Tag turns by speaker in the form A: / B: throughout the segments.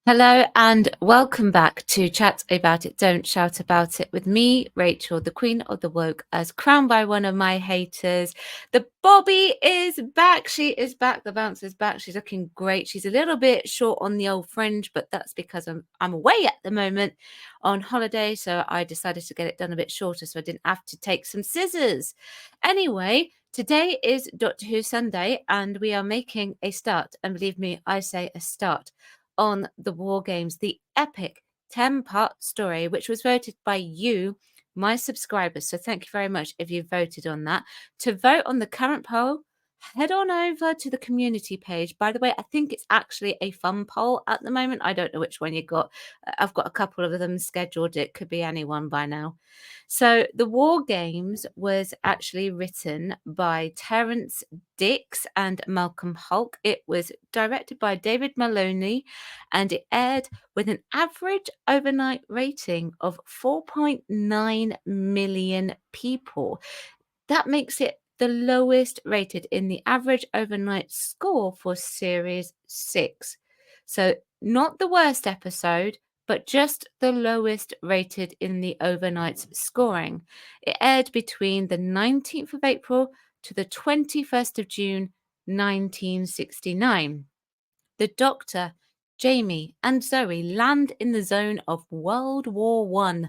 A: Hello and welcome back to Chat About It, Don't Shout About It with me, Rachel, the Queen of the Woke, as crowned by one of my haters. The Bobby is back. She is back. The bounce is back. She's looking great. She's a little bit short on the old fringe, but that's because I'm away at the moment on holiday. So I decided to get it done a bit shorter so I didn't have to take some scissors. Anyway, today is Doctor Who Sunday and we are making a start. And believe me, I say a start on the War Games, the epic 10-part story, which was voted by you, my subscribers. So thank you very much if you voted on that. To vote on the current poll, head on over to the community page. By the way, I think it's actually a fun poll at the moment. I don't know which one you got. I've got a couple of them scheduled. It could be anyone by now. So the War Games was actually written by Terence Dix and Malcolm Hulke. It was directed by David Maloney and it aired with an average overnight rating of 4.9 million people. That makes it the lowest rated in the average overnight score for Series 6. So, not the worst episode, but just the lowest rated in the overnight scoring. It aired between the 19th of April to the 21st of June 1969. The Doctor, Jamie, and Zoe land in the zone of World War One,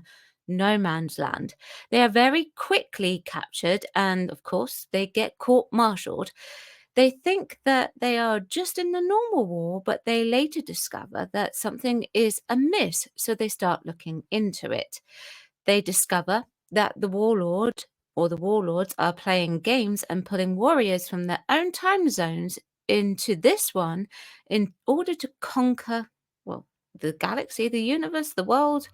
A: no man's land. They are very quickly captured and, of course, they get court-martialed. They think that they are just in the normal war, but they later discover that something is amiss, so they start looking into it. They discover that the warlord or the warlords are playing games and pulling warriors from their own time zones into this one in order to conquer, well, the galaxy, the universe, the world.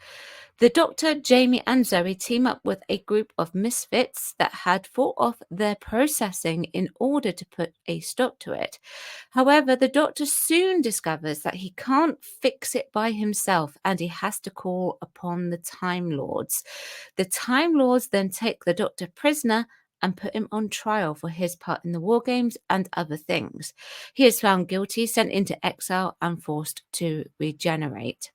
A: The Doctor, Jamie, and Zoe team up with a group of misfits that had fought off their processing in order to put a stop to it. However, the Doctor soon discovers that he can't fix it by himself and he has to call upon the Time Lords. The Time Lords then take the Doctor prisoner and put him on trial for his part in the War Games and other things. He is found guilty, sent into exile, and forced to regenerate.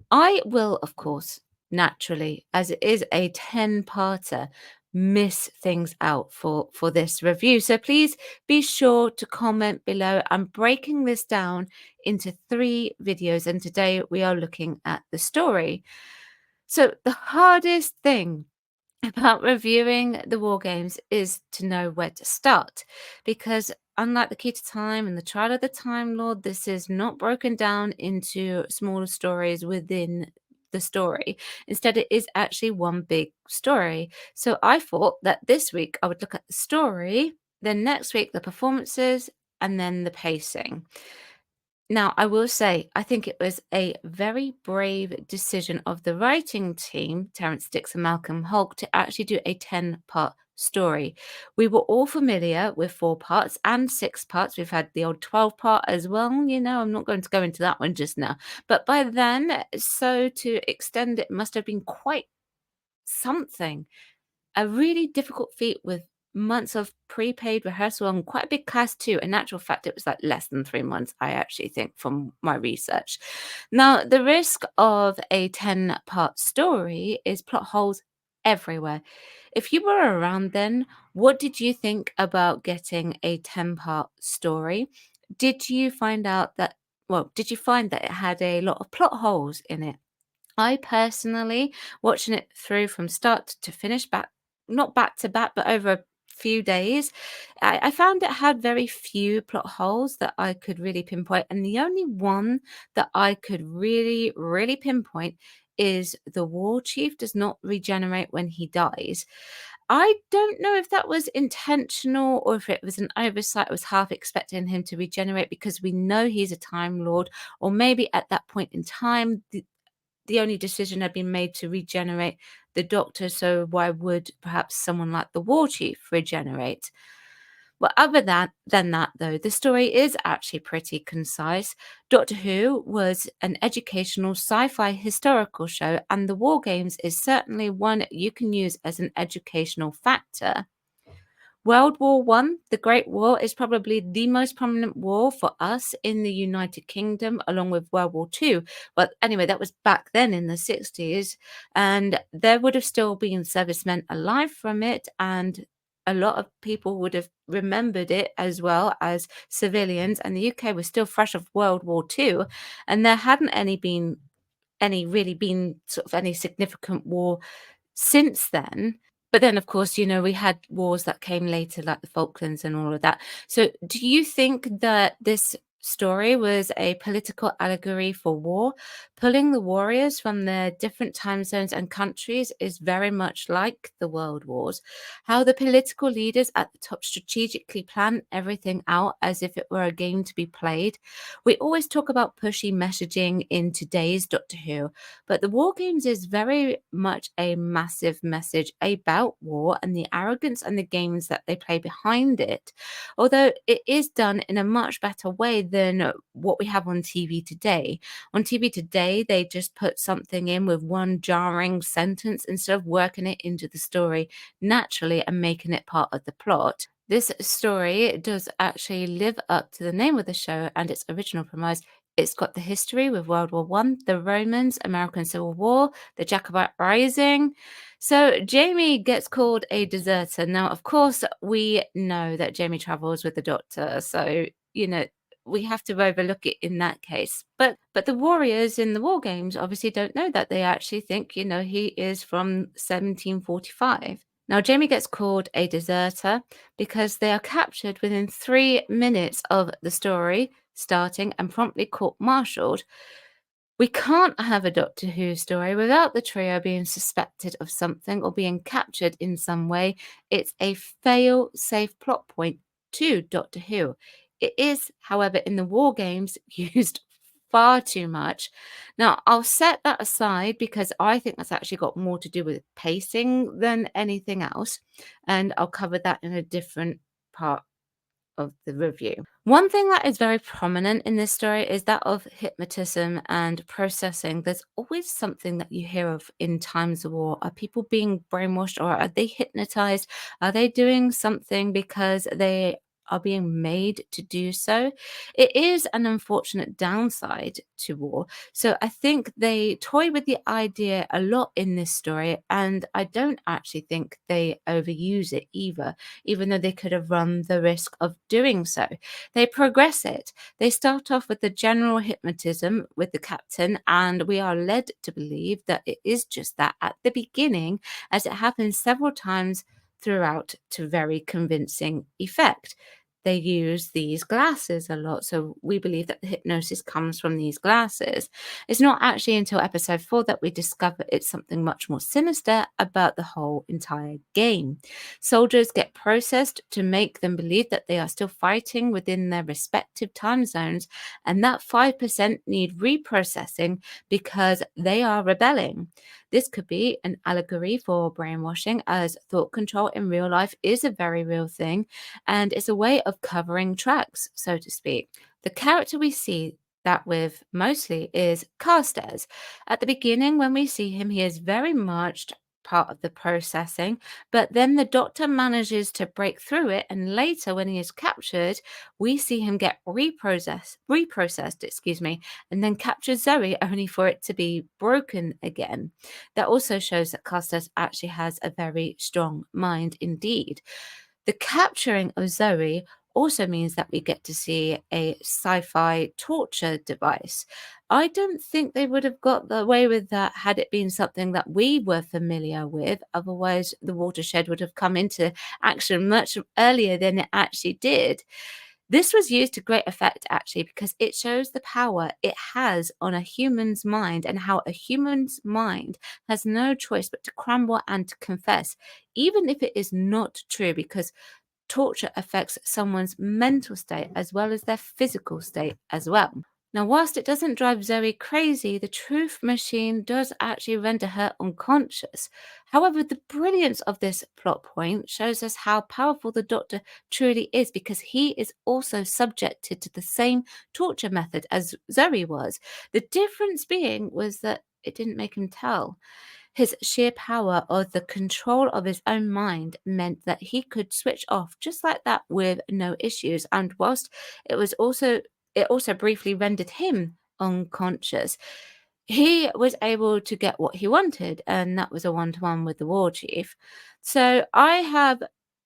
A: I will, of course, naturally, as it is a 10-parter, miss things out for this review. So please be sure to comment below. I'm breaking this down into 3 videos, and today we are looking at the story. So the hardest thing about reviewing the War Games is to know where to start, because unlike the Key to Time and the Trial of the Time Lord, this is not broken down into smaller stories within the story. Instead, it is actually one big story. So I thought that this week I would look at the story, then next week the performances, and then the pacing. Now, I will say, I think it was a very brave decision of the writing team, Terence Dix and Malcolm Hulke, to actually do a 10-part story. We were all familiar with 4 parts and 6 parts. We've had the old 12-part as well. You know, I'm not going to go into that one just now. But by then, so to extend it must have been quite something. A really difficult feat with months of prepaid rehearsal and quite a big cast too. In actual fact, it was like less than 3 months, I actually think, from my research. Now, the risk of a 10-part story is plot holes everywhere. If you were around then, what did you think about getting a 10-part story? Did you find out that, well, did you find that it had a lot of plot holes in it? I personally, watching it through from start to finish, not back to back, but over a few days, I found it had very few plot holes that I could really pinpoint. And the only one that I could really, really pinpoint is the war chief does not regenerate when he dies. I don't know if that was intentional or if it was an oversight. I was half expecting him to regenerate because we know he's a Time Lord, or maybe at that point in time, the only decision had been made to regenerate the Doctor, so why would perhaps someone like the War Chief regenerate? Well, other than that, though, the story is actually pretty concise. Doctor Who was an educational sci-fi historical show, and the War Games is certainly one you can use as an educational factor. World War One, the Great War, is probably the most prominent war for us in the United Kingdom, along with World War Two. But anyway, that was back then in the 60s, and there would have still been servicemen alive from it, and a lot of people would have remembered it as well as civilians. And the UK was still fresh of World War Two, and there hadn't been sort of any significant war since then. But then, of course, we had wars that came later, like the Falklands and all of that. So, do you think that this story was a political allegory for war? Pulling the warriors from their different time zones and countries is very much like the world wars. How the political leaders at the top strategically plan everything out as if it were a game to be played. We always talk about pushy messaging in today's Doctor Who, but the War Games is very much a massive message about war and the arrogance and the games that they play behind it. Although it is done in a much better way than what we have on TV today. On TV today, they just put something in with one jarring sentence instead of working it into the story naturally and making it part of the plot. This story does actually live up to the name of the show and its original premise. It's got the history with World War One, the Romans, American Civil War, the Jacobite Rising. So Jamie gets called a deserter. Now, of course, we know that Jamie travels with the Doctor, so we have to overlook it in that case. But the warriors in the War Games obviously don't know that. They actually think, he is from 1745. Now, Jamie gets called a deserter because they are captured within 3 minutes of the story starting and promptly court-martialed. We can't have a Doctor Who story without the trio being suspected of something or being captured in some way. It's a fail-safe plot point to Doctor Who. It is, however, in the War Games used far too much. Now, I'll set that aside because I think that's actually got more to do with pacing than anything else, and I'll cover that in a different part of the review. One thing that is very prominent in this story is that of hypnotism and processing. There's always something that you hear of in times of war. Are people being brainwashed or are they hypnotized? Are they doing something because they are being made to do so? It is an unfortunate downside to war. So I think they toy with the idea a lot in this story, and I don't actually think they overuse it either, even though they could have run the risk of doing so. They progress it. They start off with the general hypnotism with the captain, and we are led to believe that it is just that at the beginning, as it happens several times throughout to very convincing effect. They use these glasses a lot, so we believe that the hypnosis comes from these glasses. It's not actually until episode 4 that we discover it's something much more sinister about the whole entire game. Soldiers get processed to make them believe that they are still fighting within their respective time zones, and that 5% need reprocessing because they are rebelling. This could be an allegory for brainwashing, as thought control in real life is a very real thing, and it's a way of covering tracks, so to speak. The character we see that with mostly is Carstairs. At the beginning, when we see him, he is very much part of the processing, but then the Doctor manages to break through it, and later when he is captured, we see him get reprocessed, and then capture Zoe only for it to be broken again. That also shows that Carstairs actually has a very strong mind indeed. The capturing of Zoe also means that we get to see a sci-fi torture device. I don't think they would have got away with that had it been something that we were familiar with. Otherwise, the watershed would have come into action much earlier than it actually did. This was used to great effect, actually, because it shows the power it has on a human's mind and how a human's mind has no choice but to crumble and to confess, even if it is not true, because torture affects someone's mental state as well as their physical state as well. Now, whilst it doesn't drive Zoe crazy, the truth machine does actually render her unconscious. However, the brilliance of this plot point shows us how powerful the Doctor truly is, because he is also subjected to the same torture method as Zoe was. The difference being was that it didn't make him tell. His sheer power or the control of his own mind meant that he could switch off just like that with no issues. And whilst it also briefly rendered him unconscious, he was able to get what he wanted, and that was a one-to-one with the war chief. So I have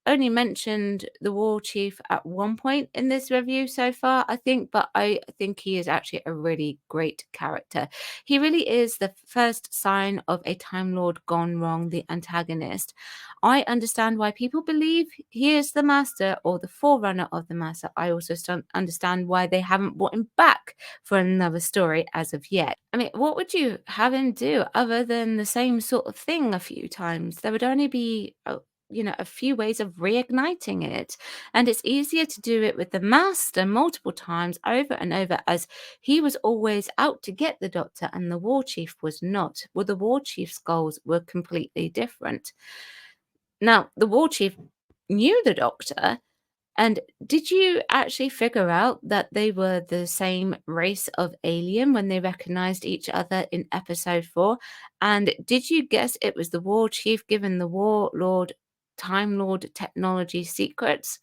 A: only mentioned the war chief at one point in this review so far, I think, but I think he is actually a really great character. He really is the first sign of a Time Lord gone wrong, the antagonist. I understand why people believe he is the master or the forerunner of the master. I also understand why they haven't brought him back for another story as of yet. I mean, what would you have him do other than the same sort of thing a few times? There would only be a few ways of reigniting it, and it's easier to do it with the master multiple times over and over, as he was always out to get the doctor and the war chief was not. Well, the war chief's goals were completely different. Now, the war chief knew the doctor, and did you actually figure out that they were the same race of alien when they recognized each other in episode 4? And did you guess it was the war chief given the warlord, Time Lord technology secrets?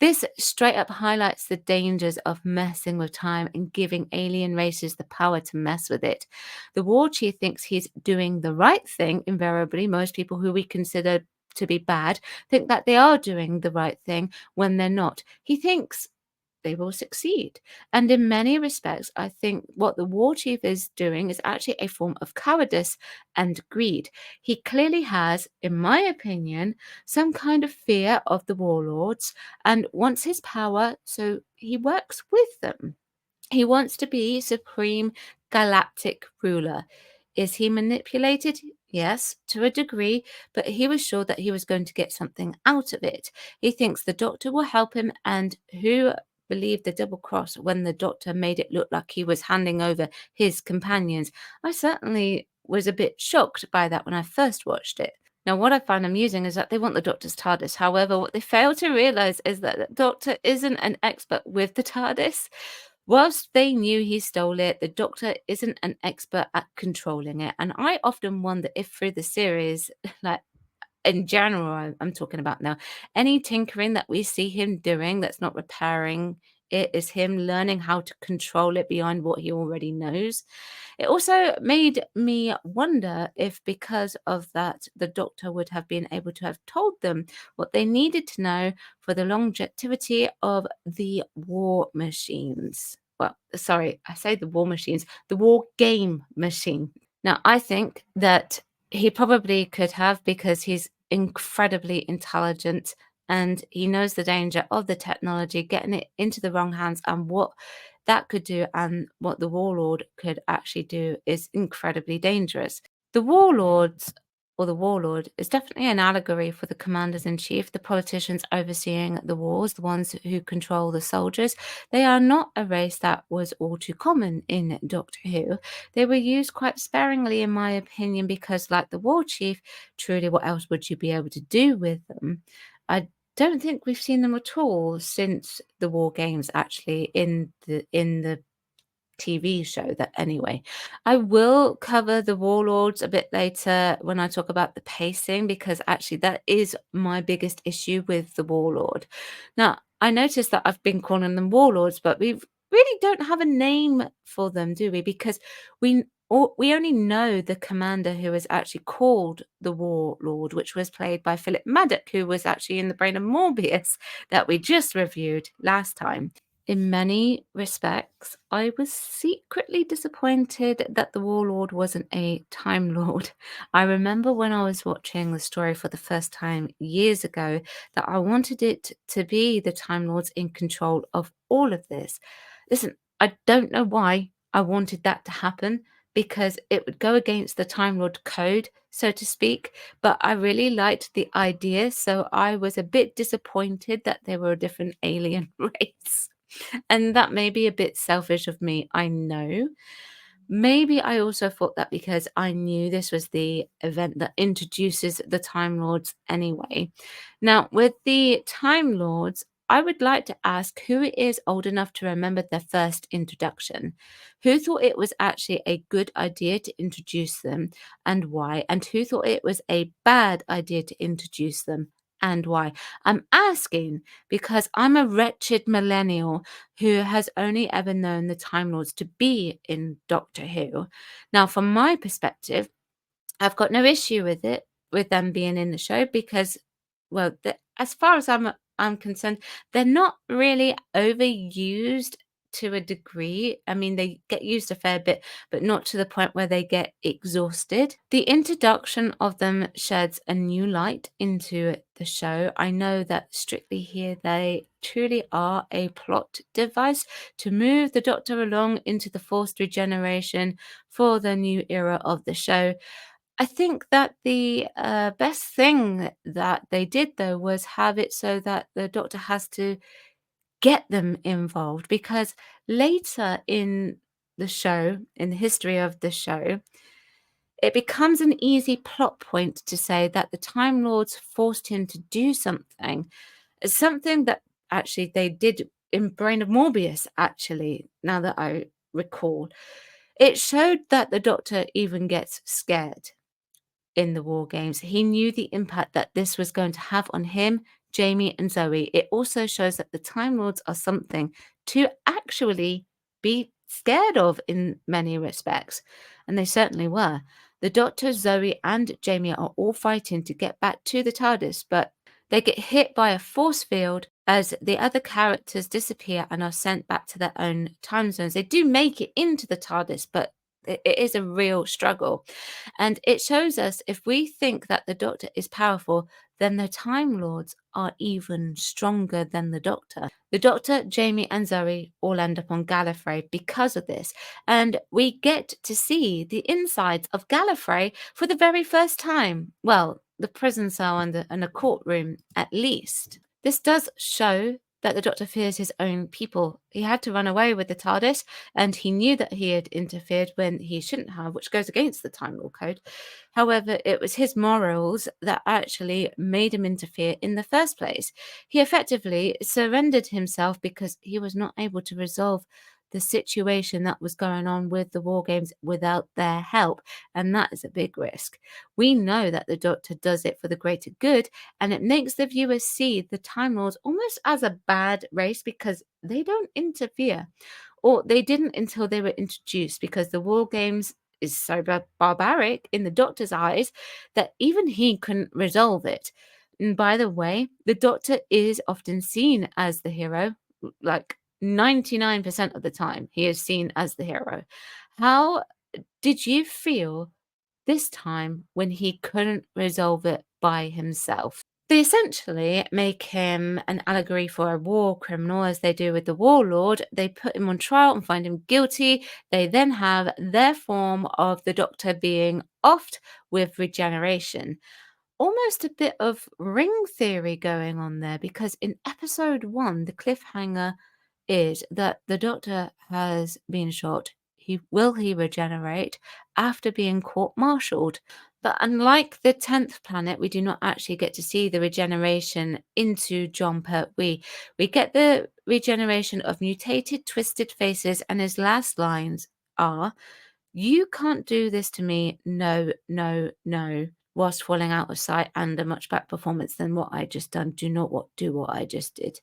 A: This straight up highlights the dangers of messing with time and giving alien races the power to mess with it. The war chief thinks he's doing the right thing. Invariably, most people who we consider to be bad think that they are doing the right thing when they're not. He thinks they will succeed. And in many respects, I think what the war chief is doing is actually a form of cowardice and greed. He clearly has, in my opinion, some kind of fear of the warlords and wants his power, so he works with them. He wants to be supreme galactic ruler. Is he manipulated? Yes, to a degree, but he was sure that he was going to get something out of it. He thinks the doctor will help him, and who believed the double cross when the doctor made it look like he was handing over his companions? I certainly was a bit shocked by that when I first watched it. Now, what I find amusing is that they want the Doctor's TARDIS. However, what they fail to realize is that the Doctor isn't an expert with the TARDIS. Whilst they knew he stole it, the Doctor isn't an expert at controlling it. And I often wonder if through the series, like in general, I'm talking about now, any tinkering that we see him doing that's not repairing it is him learning how to control it beyond what he already knows. It also made me wonder if, because of that, the doctor would have been able to have told them what they needed to know for the longevity of the war machines. Well, sorry, I say the war machines, the war game machine. Now, I think that he probably could have, because he's incredibly intelligent and he knows the danger of the technology, getting it into the wrong hands, and what that could do and what the warlord could actually do is incredibly dangerous. The warlords or the warlord is definitely an allegory for the commanders in chief, the politicians overseeing the wars, the ones who control the soldiers. They are not a race that was all too common in Doctor Who. They were used quite sparingly, in my opinion, because, like the war chief, truly, what else would you be able to do with them? I don't think we've seen them at all since the war games, actually, in the TV show. That anyway, I will cover the warlords a bit later when I talk about the pacing, because actually that is my biggest issue with the warlord. Now, I noticed that I've been calling them warlords, but we really don't have a name for them, do we? Because we only know the commander who is actually called the warlord, which was played by Philip Maddock, who was actually in The Brain of Morbius that we just reviewed last time. In many respects, I was secretly disappointed that the warlord wasn't a Time Lord. I remember when I was watching the story for the first time years ago that I wanted it to be the Time Lords in control of all of this. Listen, I don't know why I wanted that to happen, because it would go against the Time Lord code, so to speak, but I really liked the idea, so I was a bit disappointed that they were a different alien race. And that may be a bit selfish of me, I know. Maybe I also thought that because I knew this was the event that introduces the Time Lords anyway. Now, with the Time Lords, I would like to ask who is old enough to remember their first introduction? Who thought it was actually a good idea to introduce them and why? And who thought it was a bad idea to introduce them and why? I'm asking because I'm a wretched millennial who has only ever known the Time Lords to be in Doctor Who. Now, from my perspective, I've got no issue with it, with them being in the show because, well, as far as I'm concerned, they're not really overused to a degree. I mean, they get used a fair bit, but not to the point where they get exhausted. The introduction of them sheds a new light into the show. I know that strictly here they truly are a plot device to move the Doctor along into the forced regeneration for the new era of the show. I think that the best thing that they did, though, was have it so that the Doctor has to get them involved because later in the show, in the history of the show, it becomes an easy plot point to say that the Time Lords forced him to do something that actually they did in Brain of Morbius, actually, now that I recall. It showed that the Doctor even gets scared in the war games. He knew the impact that this was going to have on him, Jamie, and Zoe. It also shows that the Time Lords are something to actually be scared of in many respects. And they certainly were. The Doctor, Zoe, and Jamie are all fighting to get back to the TARDIS, but they get hit by a force field as the other characters disappear and are sent back to their own time zones. They do make it into the TARDIS, but it is a real struggle. And it shows us if we think that the Doctor is powerful, then the Time Lords are even stronger than the Doctor. The Doctor, Jamie, and Zoe all end up on Gallifrey because of this. And we get to see the insides of Gallifrey for the very first time. Well, the prison cell and a courtroom, at least. This does show that the Doctor fears his own people. He had to run away with the TARDIS, and he knew that he had interfered when he shouldn't have, which goes against the Time Lord Code. However, it was his morals that actually made him interfere in the first place. He effectively surrendered himself because he was not able to resolve the situation that was going on with the war games without their help, and that is a big risk. We know that the Doctor does it for the greater good, and it makes the viewers see the Time Lords almost as a bad race because they don't interfere, or they didn't until they were introduced, because the war games is so barbaric in the Doctor's eyes that even he couldn't resolve it. And by the way, the Doctor is often seen as the hero, like 99% of the time he is seen as the hero. How did you feel this time when he couldn't resolve it by himself? They essentially make him an allegory for a war criminal, as they do with the warlord. They put him on trial and find him guilty. They then have their form of the Doctor being offed with regeneration. Almost a bit of ring theory going on there, because in episode 1, the cliffhanger is that the Doctor has been shot. He regenerate after being court-martialed? But unlike the 10th planet, we do not actually get to see the regeneration into John Pertwee. We get the regeneration of mutated, twisted faces, and his last lines are, "You can't do this to me, no, no, no," whilst falling out of sight and a much better performance than what I just done. Do not do what I just did.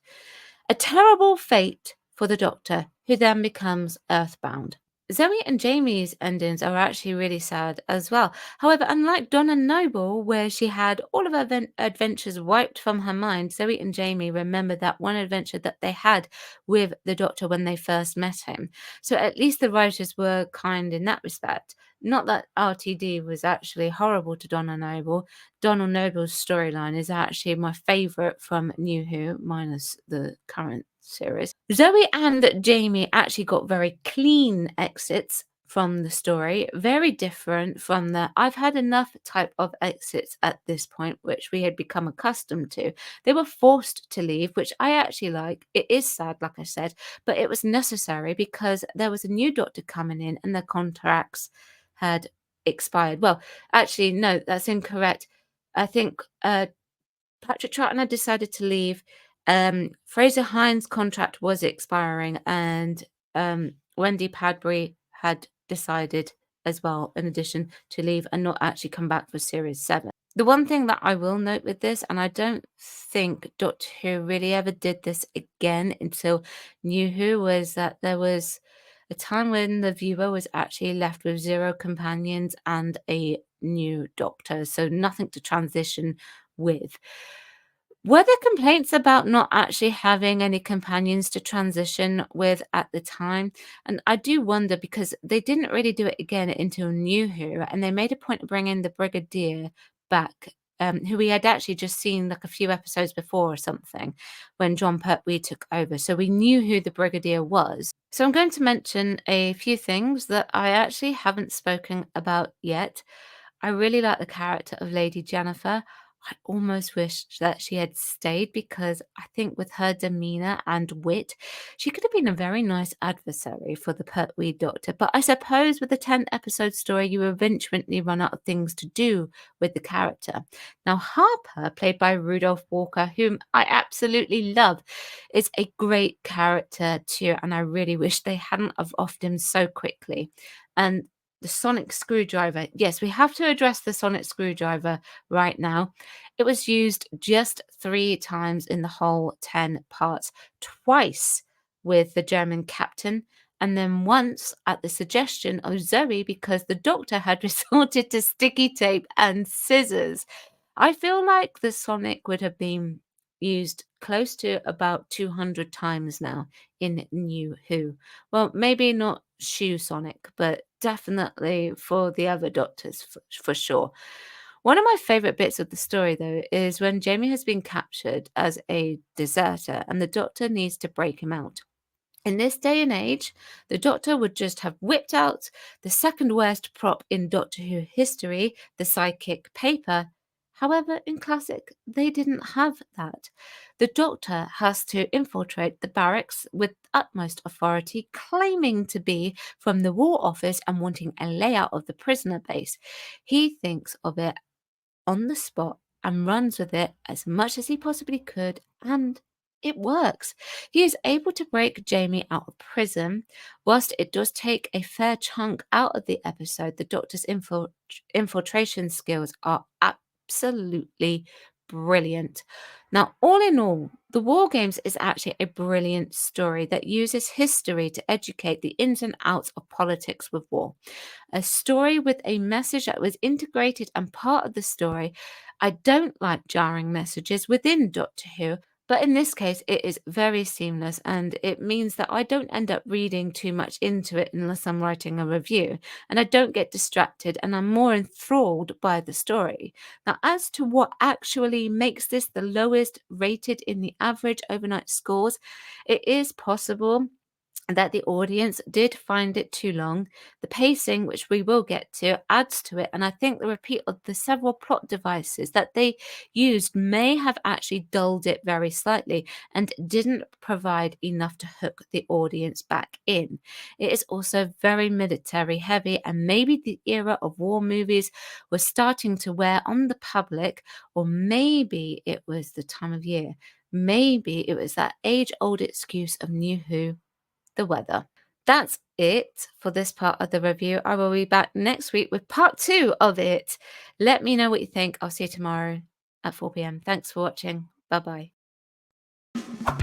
A: A terrible fate for the Doctor, who then becomes earthbound. Zoe and Jamie's endings are actually really sad as well. However, unlike Donna Noble, where she had all of her adventures wiped from her mind, Zoe and Jamie remember that one adventure that they had with the Doctor when they first met him. So at least the writers were kind in that respect. Not that RTD was actually horrible to Donna Noble. Donna Noble's storyline is actually my favourite from New Who, minus the current series. Zoe and Jamie actually got very clean exits from the story, very different from the "I've had enough" type of exits at this point, which we had become accustomed to. They were forced to leave, which I actually like. It is sad, like I said, but it was necessary because there was a new Doctor coming in and their contracts had expired. Well, actually, no, that's incorrect. I think Patrick Troughton had decided to leave, Fraser Hines' contract was expiring, and Wendy Padbury had decided as well, in addition, to leave and not actually come back for Series 7. The one thing that I will note with this, and I don't think Doctor Who really ever did this again until New Who, was that there was a time when the viewer was actually left with 0 companions and a new Doctor, so nothing to transition with. Were there complaints about not actually having any companions to transition with at the time? And I do wonder because they didn't really do it again until New Who, and they made a point of bringing the Brigadier back, who we had actually just seen like a few episodes before or something when John Pertwee took over. So we knew who the Brigadier was. So I'm going to mention a few things that I actually haven't spoken about yet. I really like the character of Lady Jennifer. I almost wished that she had stayed because I think with her demeanour and wit, she could have been a very nice adversary for the Pertwee Doctor. But I suppose with a 10-episode story, you eventually run out of things to do with the character. Now, Harper, played by Rudolph Walker, whom I absolutely love, is a great character too, and I really wish they hadn't have offed him so quickly. And the sonic screwdriver. Yes, we have to address the sonic screwdriver right now. It was used just 3 times in the whole 10 parts, twice with the German captain, and then once at the suggestion of Zoe because the doctor had resorted to sticky tape and scissors. I feel like the sonic would have been used close to about 200 times now in New Who. Well, maybe not Shoe Sonic, but definitely for the other doctors for sure. One of my favorite bits of the story, though, is when Jamie has been captured as a deserter and the doctor needs to break him out. In this day and age, the Doctor would just have whipped out the second worst prop in Doctor Who history, the psychic paper. However, in Classic, they didn't have that. The Doctor has to infiltrate the barracks with utmost authority, claiming to be from the War Office and wanting a layout of the prisoner base. He thinks of it on the spot and runs with it as much as he possibly could, and it works. He is able to break Jamie out of prison. Whilst it does take a fair chunk out of the episode, the Doctor's infiltration skills are absolutely brilliant. Now, all in all, The War Games is actually a brilliant story that uses history to educate the ins and outs of politics with war. A story with a message that was integrated and part of the story. I don't like jarring messages within Doctor Who, but in this case, it is very seamless and it means that I don't end up reading too much into it unless I'm writing a review, and I don't get distracted and I'm more enthralled by the story. Now, as to what actually makes this the lowest rated in the average overnight scores, it is possible that the audience did find it too long. The pacing, which we will get to, adds to it, and I think the repeat of the several plot devices that they used may have actually dulled it very slightly and didn't provide enough to hook the audience back in. It is also very military heavy, and maybe the era of war movies was starting to wear on the public, or maybe it was the time of year. Maybe it was that age old excuse of New Who, the weather. That's it for this part of the review. I will be back next week with part 2 of it. Let me know what you think. I'll see you tomorrow at 4 p.m. Thanks for watching. Bye bye.